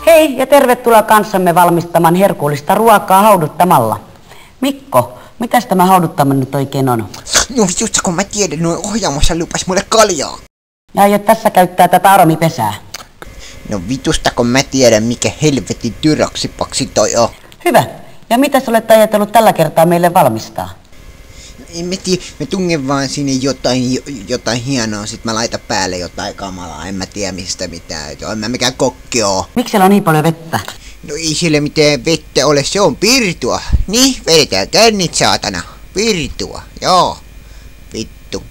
Hei ja tervetuloa kanssamme valmistamaan herkullista ruokaa hauduttamalla. Mikko, mitäs tämä hauduttaminen nyt oikein on? No just kun mä tiedän, noin ohjaamossa lupas mulle kaljaa. Ja aiot tässä käyttää tätä aromipesää? No vitusta kun mä tiedän, mikä helvetin tyraksipaksi toi on. Hyvä. Ja mitä sä olet ajatellut tällä kertaa meille valmistaa? En mä tiedä, mä tungen vaan sinne jotain hienoa, sit mä laitan päälle jotain kamalaa, en mä tiedä mistä mitään, en mä mikään kokki oo. Miksi siellä on niin paljon vettä? No ei siellä mitään vettä ole, se on pirtua. Niin, vedetään kännit saatana. Pirtua, joo. Vittu.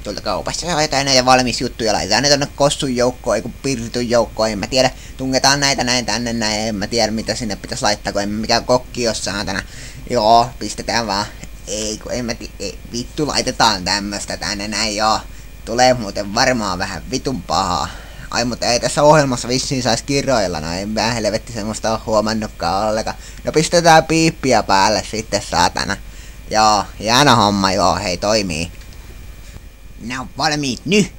Tuolta kaupassa haetaan näitä valmis juttuja, laitetaan ne tonne kossun joukkoon, ei kun pirtun joukkoon, en mä tiedä. Tungetaan näitä näin tänne näin, en mä tiedä mitä sinne pitäisi laittaa, kun en mä mikään kokki oo saatana. Joo, pistetään vaan. Ei kun en mä vittu laitetaan tämmöstä tänne näin, joo. Tulee muuten varmaan vähän vitun pahaa. Ai, mutta ei tässä ohjelmassa vissiin sais kirjoilla, no en mä helvetti semmoista oo huomannutkaan ollenkaan. No pistetään piippiä päälle sitten saatana. Joo, hieno homma, joo, hei toimii. Nää on valmiit nyt.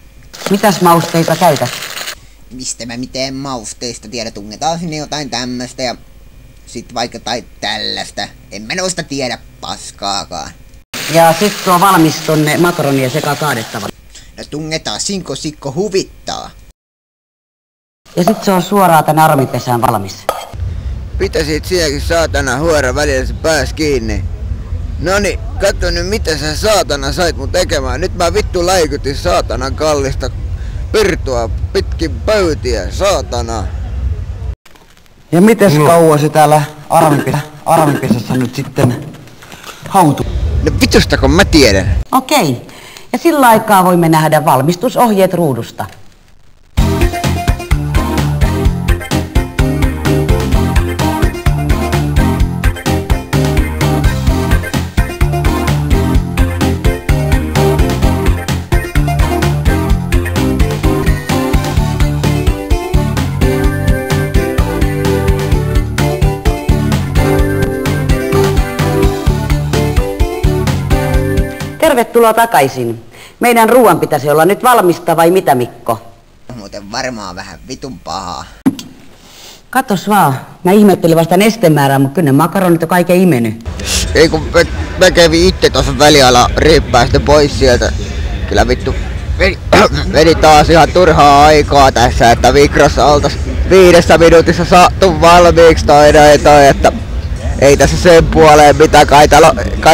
Mitäs mausteita käytät? Mistä mä mitään mausteista tiedä, tungetaan sinne jotain tämmöstä ja sit vaikka tai tällaista. En mä noista tiedä paskaakaan. Ja sit tuo valmis tonne makaronia sekä kaadettava. No tungetaan sinko sikko huvittaa. Ja sit se on suoraan tänne aromipesään valmis. Pitäisit siinäkin saatana huora välillä se pääs kiinni. Noni, katso nyt mitä sä saatana sait mun tekemään. Nyt mä vittu läikytin saatana kallista pirtua pitkin pöytiä, saatana. Ja mites kauan se täällä aramipesässä nyt sitten hautuu? No vitusta kun mä tiedän. Okei. Ja sillä aikaa voimme nähdä valmistusohjeet ruudusta. Tervetuloa takaisin. Meidän ruoan pitäisi olla nyt valmista vai mitä, Mikko? Muuten varmaan vähän vitun pahaa. Katos vaan. Mä ihmettelin vasta nestemäärää, mutta kyllä ne makaronit on kaiken imennyt. Ei kun mä kävin itse tuossa väliala riippää sitten pois sieltä. Kyllä vittu vedi taas ihan turhaa aikaa tässä, että Vikrossa oltais 5 minuutissa saatu valmiiksi toi, että ei tässä sen puoleen mitään, kai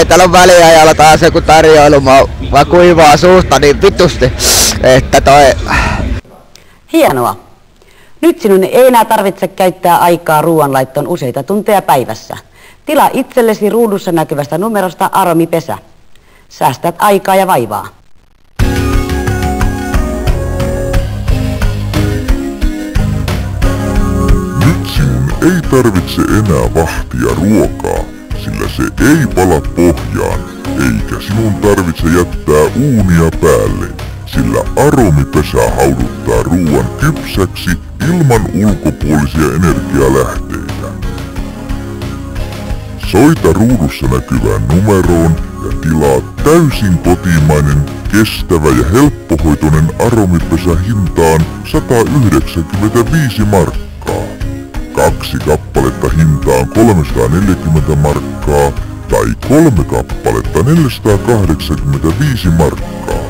täällä on väliajalla taas joku tarjoilu, vaan kuivaa suusta niin vitusti, että toi... Hienoa. Nyt sinun ei enää tarvitse käyttää aikaa ruoanlaittoon useita tunteja päivässä. Tilaa itsellesi ruudussa näkyvästä numerosta aromipesä. Säästät aikaa ja vaivaa. Nyt sinun ei tarvitse enää vahtia ruokaa, sillä se ei pala pohjaan, eikä sinun tarvitse jättää uunia päälle, sillä aromipesä hauduttaa ruoan kypsäksi ilman ulkopuolisia energialähteitä. Soita ruudussa näkyvään numeroon ja tilaa täysin kotimainen, kestävä ja helppohoitoinen aromipesä hintaan 195 markkaa. 2 kappaletta hintaan 340 markkaa tai 3 kappaletta 485 markkaa.